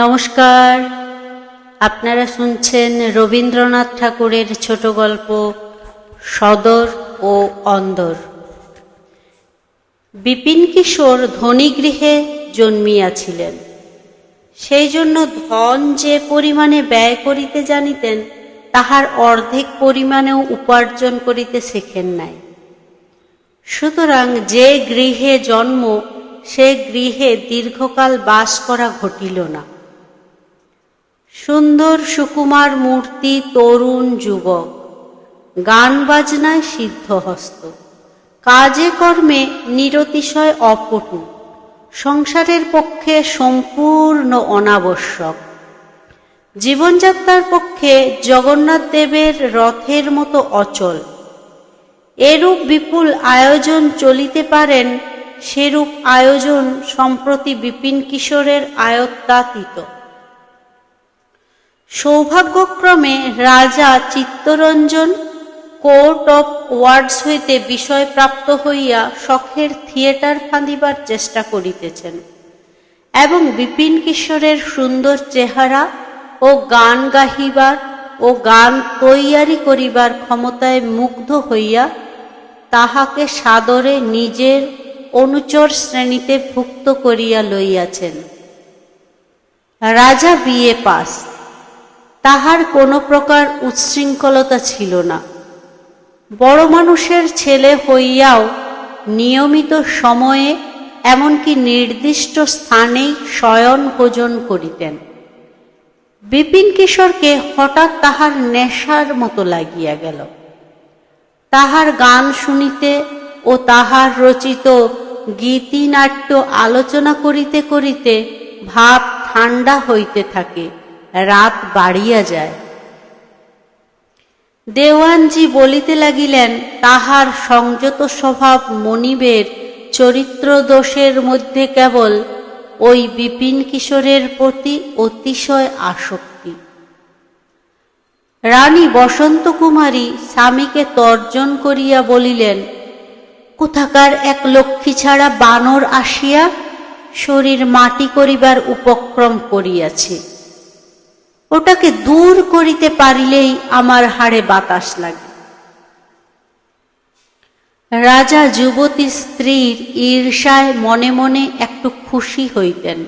নমস্কার, আপনারা শুনছেন রবীন্দ্রনাথ ঠাকুরের ছোট গল্প সদর ও অন্দর। বিপিন কিশোর ধনী গৃহে জন্মিয়াছিলেন, সেই জন্য ধন যে পরিমাণে ব্যয় করিতে জানিতেন, তাহার অর্ধেক পরিমাণেও উপার্জন করিতে শেখেন নাই। সুতরাং যে গৃহে জন্ম, সে গৃহে দীর্ঘকাল বাস করা ঘটিল না। সুন্দর সুকুমার মূর্তি তরুণ যুবক, গান বাজনায় সিদ্ধহস্ত, কাজে কর্মে নিরতিশয় অপটু, সংসারের পক্ষে সম্পূর্ণ অনাবশ্যক, জীবনযাত্রার পক্ষে জগন্নাথ দেবের রথের মতো অচল। এরূপ বিপুল আয়োজন চলিতে পারেন, সেরূপ আয়োজন সম্প্রতি বিপিন কিশোরের আয়ত্তাতীত। সৌভাগ্যক্রমে রাজা চিত্তরঞ্জন কোর্ট অফ ওয়ার্ডস হইতে বিষয়প্রাপ্ত হইয়া শখের থিয়েটার ফাঁদিবার চেষ্টা করিতেছেন, এবং বিপিন কিশোরের সুন্দর চেহারা ও গান গাহিবার ও গান তৈয়ারি করিবার ক্ষমতায় মুগ্ধ হইয়া তাহাকে সাদরে নিজের অনুচর শ্রেণীতে ভুক্ত করিয়া লইয়াছেন। রাজা বিএ পাস, তাহার কোনো প্রকার উচ্ছৃঙ্খলতা ছিল না। বড় মানুষের ছেলে হইয়াও নিয়মিত সময়ে, এমনকি নির্দিষ্ট স্থানেই শয়ন ভোজন করিতেন। বিপিন কিশোরকে হঠাৎ তাহার নেশার মতো লাগিয়া গেল। তাহার গান শুনিতে ও তাহার রচিত গীতিনাট্য আলোচনা করিতে করিতে ভাব ঠান্ডা হইতে থাকে, রাত বাড়িয়া যায়। দেওয়ানজি বলিতে লাগিলেন, তাহার সংযত স্বভাব মনিবের চরিত্র দোষের মধ্যে কেবল ওই বিপিন কিশোরের প্রতি অতিশয় আসক্তি। রানী বসন্ত কুমারী স্বামীকে তর্জন করিয়া বলিলেন, কোথাকার এক লক্ষ্মী ছাড়া বানর আসিয়া শরীর মাটি করিবার উপক্রম করিয়াছে, ওটাকে দূর করিতে পারিলেই আমার হাড়ে বাতাস লাগে। রাজা যুবতী স্ত্রীর ঈর্ষায় মনে মনে একটু খুশি হইতেন,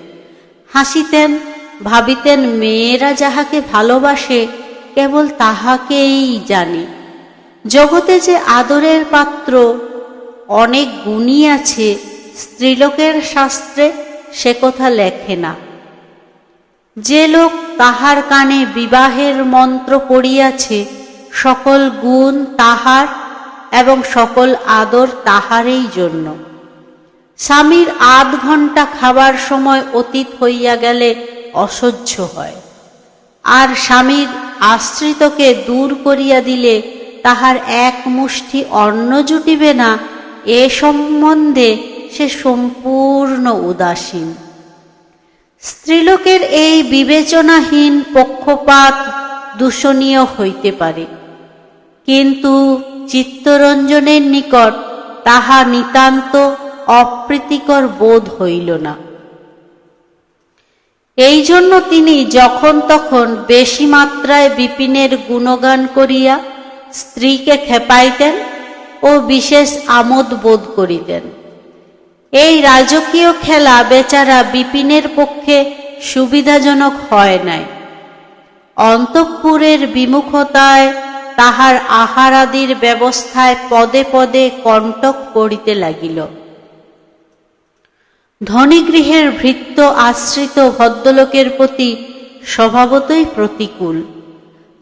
হাসিতেন, ভাবিতেন মেয়েরা যাহাকে ভালোবাসে কেবল তাহাকেই জানে। জগতে যে আদরের পাত্র অনেক গুণী আছে, স্ত্রীলোকের শাস্ত্রে সে কথা লেখে না। যে লোক তাহার কানে বিবাহের মন্ত্র পড়িয়াছে, সকল গুণ তাহার এবং সকল আদর তাহারই জন্য। স্বামীর আধ ঘন্টা খাবার সময় অতীত হইয়া গেলে অসহ্য হয়, আর স্বামীর আশ্রিতকে দূর করিয়া দিলে তাহার এক মুষ্টি অন্ন জুটিবে না, এ সম্বন্ধে সে সম্পূর্ণ উদাসীন। স্ত্রীলোকের এই বিবেচনাহীন পক্ষপাত দূষণীয় হইতে পারে, কিন্তু চিত্তরঞ্জনের নিকট তাহা নিতান্ত অপ্রীতিকর বোধ হইল না। এই জন্য তিনি যখন তখন বেশি মাত্রায় বিপিনের গুণগান করিয়া স্ত্রীকে খেপাইতেন ও বিশেষ আমোদ বোধ করিতেন। এই রাজকীয় খেলা বেচারা বিপিনের পক্ষে সুবিধাজনক হয় নাই। অন্তঃপুরের বিমুখতায় তাহার আহারাদির ব্যবস্থায় পদে পদে কণ্টক পড়িতে লাগিল। ধনীগৃহের ভৃত্য আশ্রিত ভদ্রলোকের প্রতি স্বভাবতই প্রতিকূল।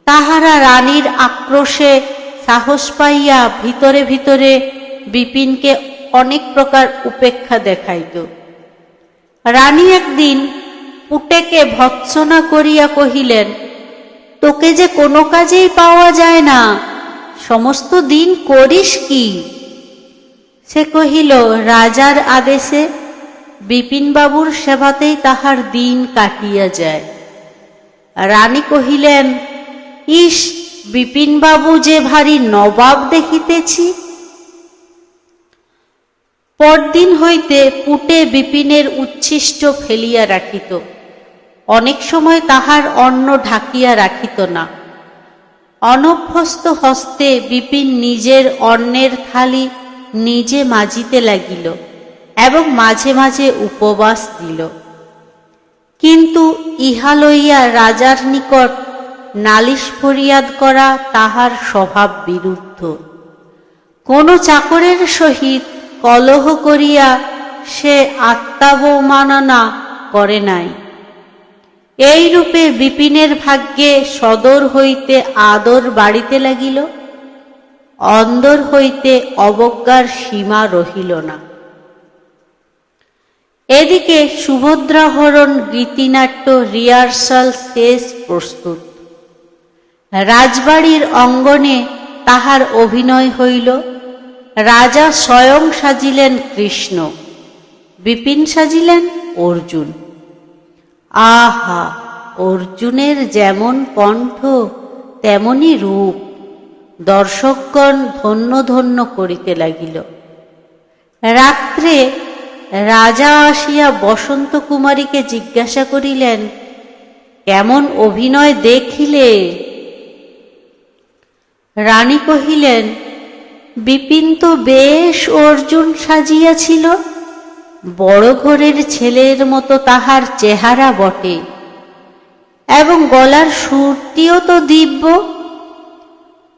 তাহারা রানীর আক্রোশে সাহস পাইয়া ভিতরে ভিতরে বিপিনকে অনেক প্রকার উপেক্ষা দেখাইত। রানী একদিন পুটেকে ভৎসনা করিয়া কহিলেন, তোকে যে কোনো কাজেই পাওয়া যায় না, সমস্ত দিন করিস কি? সে কহিল, রাজার আদেশে বিপিনবাবুর সেবাতেই তাহার দিন কাটিয়া যায়। রানী কহিলেন, ইস, বিপিনবাবু যে ভারী নবাব দেখিতেছি। পরদিন হইতে পুটে বিপিনের উচ্ছিষ্ট ফেলিয়া রাখিত। অনেক সময় তাহার অন্ন ঢাকিয়া রাখিত না। অনভ্যস্ত হস্তে বিপিন নিজের অন্নের থালি নিজে মাজিতে লাগিল এবং মাঝে মাঝে উপবাস দিল। কিন্তু ইহা লইয়া রাজার নিকট নালিশ ফরিয়াদ করা তাহার স্বভাব বিরুদ্ধ। কোন চাকরের সহিত কলহ করিয়া সে আত্মাবমাননা করে নাই। এই রূপে বিপিনের ভাগ্যে সদর হইতে আদর বাড়িতে লাগিল, অন্দর হইতে অবজ্ঞার সীমা রহিল না। এদিকে সুভদ্রাহরণ গীতিনাট্য রিহার্সাল শেষ প্রস্তুত। রাজবাড়ির অঙ্গনে তাহার অভিনয় হইল। রাজা স্বয়ং সাজিলেন কৃষ্ণ, বিপিন সাজিলেন অর্জুন। আহা, অর্জুনের যেমন কণ্ঠ তেমনি রূপ, দর্শকগণ ধন্য ধন্য করিতে লাগিল। রাত্রে রাজা আসিয়া বসন্ত কুমারীকে জিজ্ঞাসা করিলেন, কেমন অভিনয় দেখিলে? রানী কহিলেন, বিপিন তো বেশ অর্জুন সাজিয়াছিল, বড় ঘরের ছেলের মতো তাহার চেহারা বটে, এবং গলার সুরটিও তো দিব্য।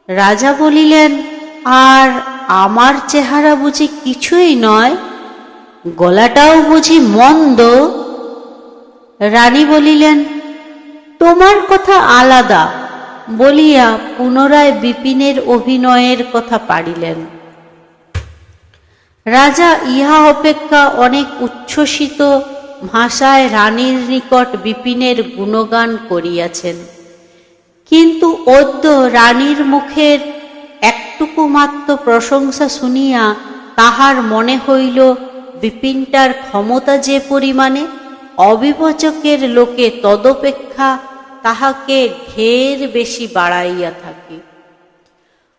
রাজা বলিলেন, আর আমার চেহারা বুঝি কিছুই নয়, গলাটাও বুঝি মন্দ? রানী বলিলেন, তোমার কথা আলাদা, বলিয়া পুনরায় বিপিনের অভিনয়ের কথা পাড়িলেন। রাজা ইহা অপেক্ষা অনেক উচ্ছ্বসিত ভাষায় রানীর নিকট বিপিনের গুণগান করিয়াছেন। কিন্তু অদ্য রানীর মুখের একটুকু মাত্র প্রশংসা শুনিয়া তাহার মনে হইল বিপিনটার ক্ষমতা যে পরিমাণে, অবিবেচকের লোকে তদপেক্ষা তাহাকে ঢের বেশি বাড়াইয়া থাকে।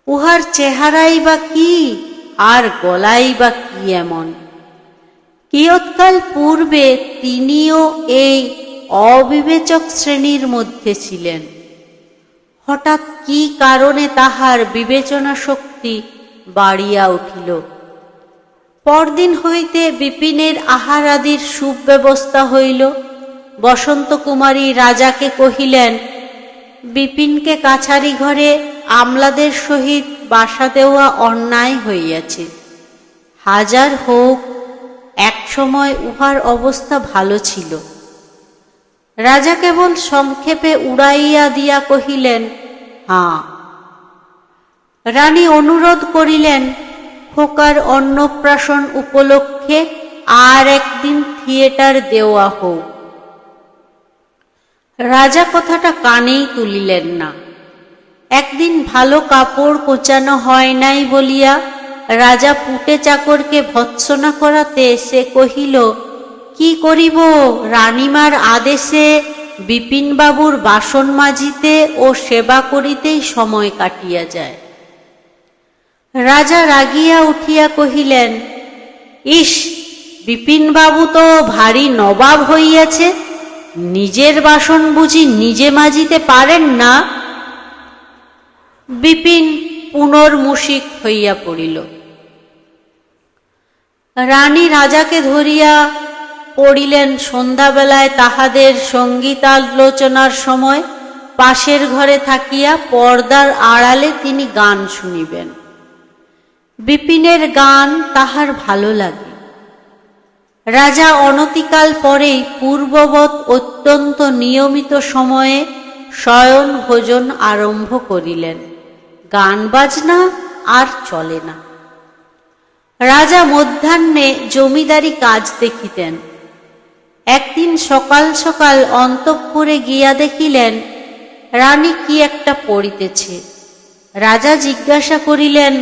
উহার চেহারাই বা কি, আর গলাই বা কি এমন? কিয়ৎকাল পূর্বে তিনিও এই অবিবেচক শ্রেণীর মধ্যে ছিলেন। হঠাৎ কি কারণে তাহার বিবেচনা শক্তি বাড়িয়া উঠিল। পরদিন হইতে বিপিনের আহারাদির সুব্যবস্থা হইল। বসন্ত কুমারী রাজাকে কহিলেন, বিপিনকে কাছারি ঘরে আমলাদের সহিত বাসা দেওয়া অন্যায় হইয়াছে। হাজার হোক, এক সময় উহার অবস্থা ভালো ছিল। রাজা কেবল সংক্ষেপে উড়াইয়া দিয়া কহিলেন, হাঁ। রানী অনুরোধ করিলেন, খোকার অন্নপ্রাশন উপলক্ষে আর একদিন থিয়েটার দেওয়া হোক। রাজা কথাটা কানেই তুলিলেন না। একদিন ভালো কাপড় কোঁচানো হয় নাই বলিয়া রাজা পুটে চাকরকে ভৎসনা করাতে সে কহিল, কি করিব, রানীমার আদেশে বিপিনবাবুর বাসন মাজিতে ও সেবা করিতেই সময় কাটিয়া যায়। রাজা রাগিয়া উঠিয়া কহিলেন, ইস, বিপিনবাবু তো ভারী নবাব হইয়াছে, নিজের বাসন বুঝি নিজে মাজিতে পারেন না? বিপিন পুনর্মূষিক হইয়া পড়িল। রানী রাজাকে ধরিয়া পড়িলেন সন্ধ্যাবেলায় তাহাদের সঙ্গীতালোচনার সময় পাশের ঘরে থাকিয়া পর্দার আড়ালে তিনি গান শুনিবেন। বিপিনের গান তাহার ভালো লাগে। রাজা অনতিকাল পরেই পূর্ববৎ অত্যন্ত নিয়মিত সময়ে শয়ন ভোজন আরম্ভ করিলেন। গান বাজনা আর চলে না। রাজা মধ্যাহ্নে জমিদারি কাজ দেখিতেন। একদিন সকাল সকাল অন্তঃপুরে গিয়া দেখিলেন রানী কি একটা পড়িতেছে। রাজা জিজ্ঞাসা করিলেন,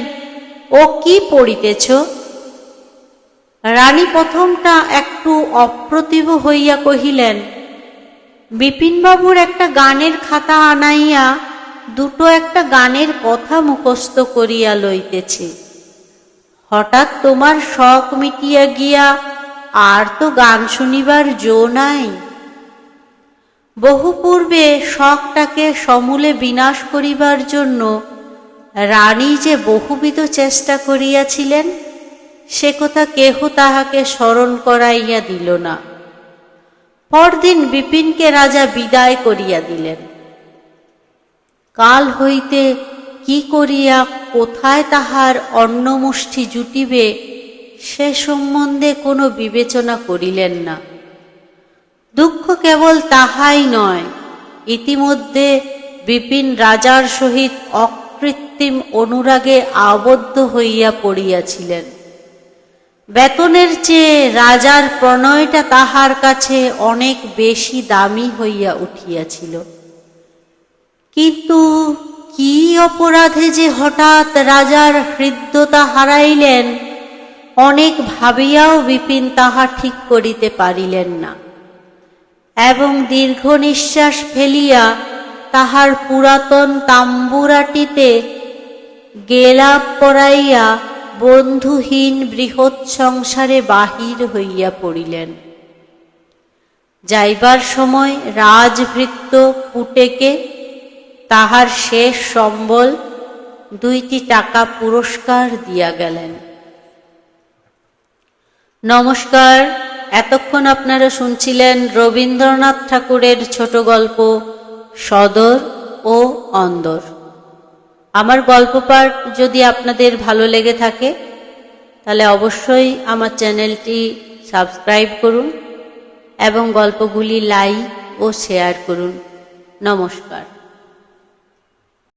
ও কি পড়িতেছ? রানী প্রথমটা একটু অপ্রতিভ হইয়া কহিলেন, বিপিনবাবুর একটা গানের খাতা আনাইয়া দুটো একটা গানের কথা মুখস্থ করিয়া লইতেছে। হঠাৎ তোমার শখ মিটিয়া গিয়া আর তো গান শুনিবার জো নাই। বহু পূর্বে শখটাকে সমূলে বিনাশ করিবার জন্য রানী যে বহুবিধ চেষ্টা করিয়াছিলেন, সে কথা কেহ তাহাকে স্মরণ করাইয়া দিল না। পরদিন বিপিনকে রাজা বিদায় করিয়া দিলেন। কাল হইতে কি করিয়া কোথায় তাহার অন্নমুষ্টি জুটিবে, সে সম্বন্ধে কোনো বিবেচনা করিলেন না। দুঃখ কেবল তাহাই নয়, ইতিমধ্যে বিপিন রাজার সহিত অকৃত্রিম অনুরাগে আবদ্ধ হইয়া পড়িয়াছিলেন। বেতনের চেয়ে রাজার প্রণয়টা তাহার কাছে অনেক বেশি দামি হইয়া উঠিয়াছিল। কিন্তু কি অপরাধে যে হঠাৎ রাজার হৃদ্যতা হারাইলেন, অনেক ভাবিয়াও বিপিন তাহা ঠিক করিতে পারিলেন না, এবং দীর্ঘ নিঃশ্বাস ফেলিয়া তাহার পুরাতন তাম্বুরাটিতে গেলাপ পরাইয়া বন্ধুহীন বৃহৎ সংসারে বাহির হইয়া পড়িলেন। যাইবার সময় রাজভৃত্য পুটেকে তাহার শেষ সম্বল 2টি টাকা পুরস্কার দিয়া গেলেন। নমস্কার, এতক্ষণ আপনারা শুনছিলেন রবীন্দ্রনাথ ঠাকুরের ছোট গল্প সদর ও অন্দর। আমার গল্প পাঠ যদি আপনাদের ভালো লেগে থাকে, তাহলে অবশ্যই আমার চ্যানেলটি সাবস্ক্রাইব করুন এবং গল্পগুলি লাইক ও শেয়ার করুন। নমস্কার।